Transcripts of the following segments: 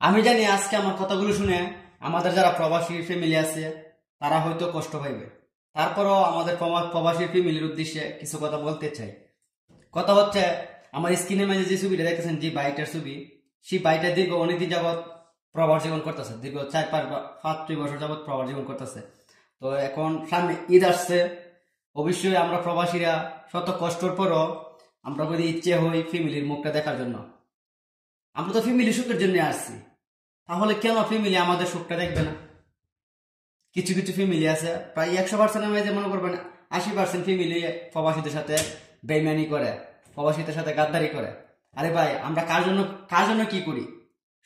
আমি জানি আজকে আমার কথাগুলো শুনে আমাদের যারা প্রবাসী ফ্যামিলি আছে তারা হয়তো কষ্ট পাইবে। তারপরও আমাদের প্রবাসী ফ্যামিলির উদ্দেশ্যে কিছু কথা বলতে চাই। কথা হচ্ছে, আমার স্ক্রিনের মাঝে যে ছবিটা দেখতেছেন, যে বাইটার ছবি, সেই বাইটা দীর্ঘ অনেকদিন যাবৎ প্রবাস জীবন করতেছে, দীর্ঘ 4-5-6 বছর যাবৎ প্রবাস জীবন করতেছে। তো এখন সামনে ঈদ আসছে, অবশ্যই আমরা প্রবাসীরা শত কষ্টর পরও আমরা যদি ইচ্ছে হই ফ্যামিলির মুখটা দেখার জন্য। আমরা তো ফ্যামিলি সুখের জন্য আসছি, তাহলে কেন ফ্যামিলি আমাদের সুখটা দেখবে না? কিছু কিছু ফ্যামিলি আছে, প্রায় 100%-এর মধ্যে মনে করবেন 80% ফ্যামিলি প্রবাসীদের সাথে বেইমানি করে, প্রবাসীদের সাথে গাদ্দারি করে। আরে ভাই, আমরা কার জন্য কি করি?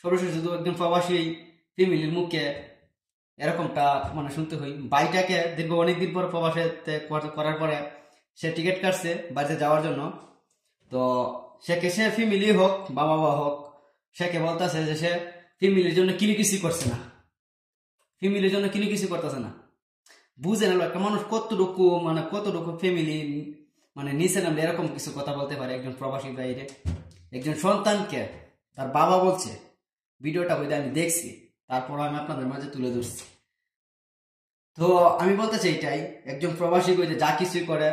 সর্বশেষ শুধু একদম প্রবাসী ফ্যামিলির মুখে এরকমটা মানে শুনতে হই। বাইটাকে দীর্ঘ অনেকদিন পর প্রবাসে করার পরে সে টিকিট কাটছে বাড়িতে যাওয়ার জন্য। তো সে ফ্যামিলি হোক বা বাবা হোক, সেকে বলতেছে যে সে ফ্যামিলির জন্য কিনে কিছু করছে না, ফ্যামিলির জন্য কিনে কিছু করতেছে না। বুঝে না একটা মানুষ কতটুকু ফ্যামিলি মানে নিচে নামলে এরকম কিছু কথা বলতে পারে একজন প্রবাসী বাইরে একজন সন্তানকে তার বাবা বলছে। ভিডিওটা হয়তো আমি দেখছি, তারপর আমি আপনাদের মাঝে তুলে ধরছি। তো আমি বলতে চাই এটাই, একজন প্রবাসী কইতে যা কিছুই করে,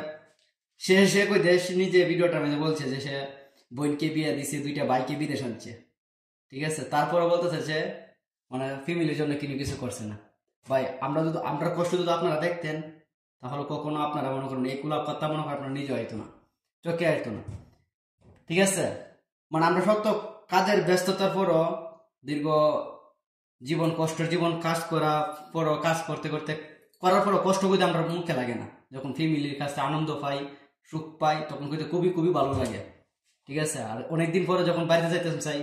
সে কইতে নিজে ভিডিওটার মধ্যে বলছে যে সে বোনকে বিয়ে দিছে, 2টা ভাইকে বিদেশ আনছে, ঠিক আছে। তারপরে বলতেছে যে মানে ফ্যামিলির জন্য কিছু করছে না। ভাই, আমরা কষ্ট যদি আপনারা দেখতেন, তাহলে কখনো আপনারা মনে করেন এইগুলো কথা মনে করেন আপনার নিজে হইতো না, চোখে আসতো না, ঠিক আছে। মানে আমরা সত্য কাজের ব্যস্ততার পরও, দীর্ঘ কষ্টের জীবন কাজ করার পরও কষ্ট করতে আমরা মুখে লাগে না। যখন ফ্যামিলির কাছে আনন্দ পাই, সুখ পাই, তখন কিন্তু খুবই খুবই ভালো লাগে, ঠিক আছে। আর অনেকদিন পরে যখন বাড়িতে যাইতে চাই,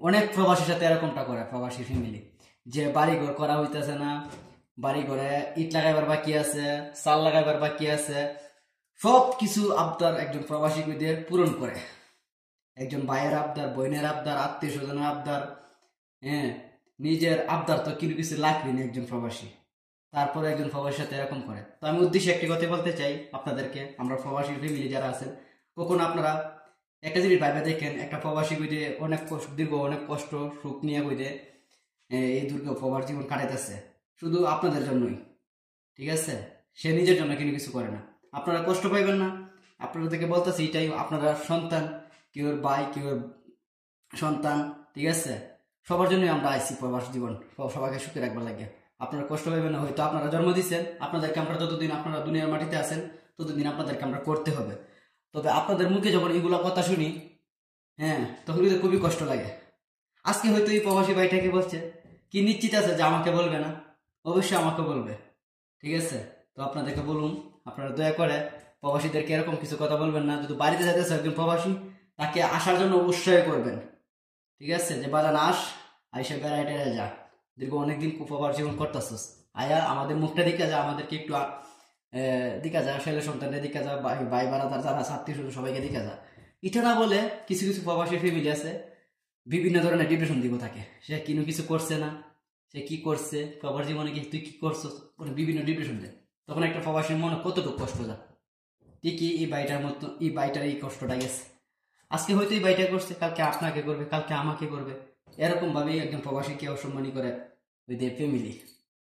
অনেক প্রবাসীর সাথে এরকমটা করে প্রবাসী ফ্যামিলি, যে বাড়িঘর করা হইতেছে না, বাড়িঘরে ইট লাগাইবার বাকি আছে, চাল লাগাইবার বাকি আছে, সব কিছু আবদার একজন প্রবাসী পূরণ করে। একজন ভাইয়ের আবদার, বোনের আবদার, আত্মীয় স্বজনের আবদার, হ্যাঁ, নিজের আবদার তো কিছু লাগবে না একজন প্রবাসী। তারপরে একজন প্রবাসীর সাথে এরকম করে। তো আমি উদ্দেশ্যে একটি কথা বলতে চাই আপনাদেরকে, আমরা প্রবাসী ফ্যামিলি যারা আছেন, কখন আপনারা একটা জিনিস ভাইবা দেখেন, একটা প্রবাসী কইতে অনেক কষ্ট সুখ নিয়ে কইতে এই প্রবাস জীবন কাটাইতেছে শুধু আপনাদের জন্যই, ঠিক আছে। সে নিজের জন্য কিছু করে না। আপনারা কষ্ট পাইবেন না। আপনাদেরকে বলতেছি এটাই, আপনারা সন্তান, কেউ ভাই, কেউ সন্তান, ঠিক আছে। সবার জন্যই আমরা আইসি প্রবাস জীবন, সবাইকে সুখে রাখবার লাগে। আপনারা কষ্ট পাইবেন না, হয়তো আপনারা জন্ম দিচ্ছেন, আপনাদেরকে আমরা যতদিন আপনারা দুনিয়ার মাটিতে আছেন ততদিন আপনাদেরকে আমরা করতে হবে। তবে আপনাদের মুখে যখন এগুলো কথা শুনি, হ্যাঁ, তখন কিন্তু খুবই কষ্ট লাগে। আজকে হয়তো এই প্রবাসী ভাইটাকে বলছে, কি নিশ্চিত আছে যে আমাকে বলবে না? অবশ্যই আমাকে বলবে, ঠিক আছে। তো আপনাদেরকে বলুন, আপনারা দয়া করে প্রবাসীদেরকে এরকম কিছু কথা বলবেন না। যদি বাড়িতে যাইতেছে একজন প্রবাসী, তাকে আসার জন্য উৎসাহ করবেন, ঠিক আছে। যে বালা নাস আইসা বেড়াইতে যা, দীর্ঘ অনেকদিন প্রবাস জীবন করতেছিস, আয়া আমাদের মুখটা দিকে যা, আমাদেরকে একটু দিকা যা, ছেলে সন্তানের দিকা যা, ভাই বারাদার যারা আত্মীয় স্বজন সবাইকে দিকা যা। এটা না বলে কিছু কিছু প্রবাসী ফ্যামিলি আছে বিভিন্ন ধরনের ডিপ্রেশন দিব থাকে, সে কিছু করছে না, সে কি করছে প্রবাস জীবনে, কি তুই কি করছো, বিভিন্ন ডিপ্রেশন দেয়। তখন একটা প্রবাসীর মনে কতটুকু কষ্ট যায়। ঠিকই এই বাইটার মতো এই বাইটার এই কষ্টটা গেছে। আজকে হয়তো এই বাইটা করছে, কালকে আপনাকে করবে, কালকে আমাকে করবে। এরকম ভাবেই একজন প্রবাসীকে অসম্মানী করে ওই যে ফ্যামিলি।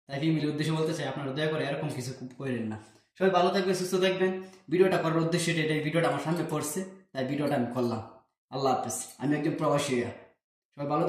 তাই ফ্যামিলির উদ্দেশ্যে বলতে চাই, আপনারা দয়া করে এরকম কিছু করেন না। সবাই ভালো থাকবেন, সুস্থ থাকবেন। ভিডিওটা করার উদ্দেশ্য এটাই, ভিডিওটা আমার সামনে পড়ছে তাই ভিডিওটা আমি করলাম। আল্লাহ হাফেজ। আমি একজন প্রবাসী, সবাই ভালো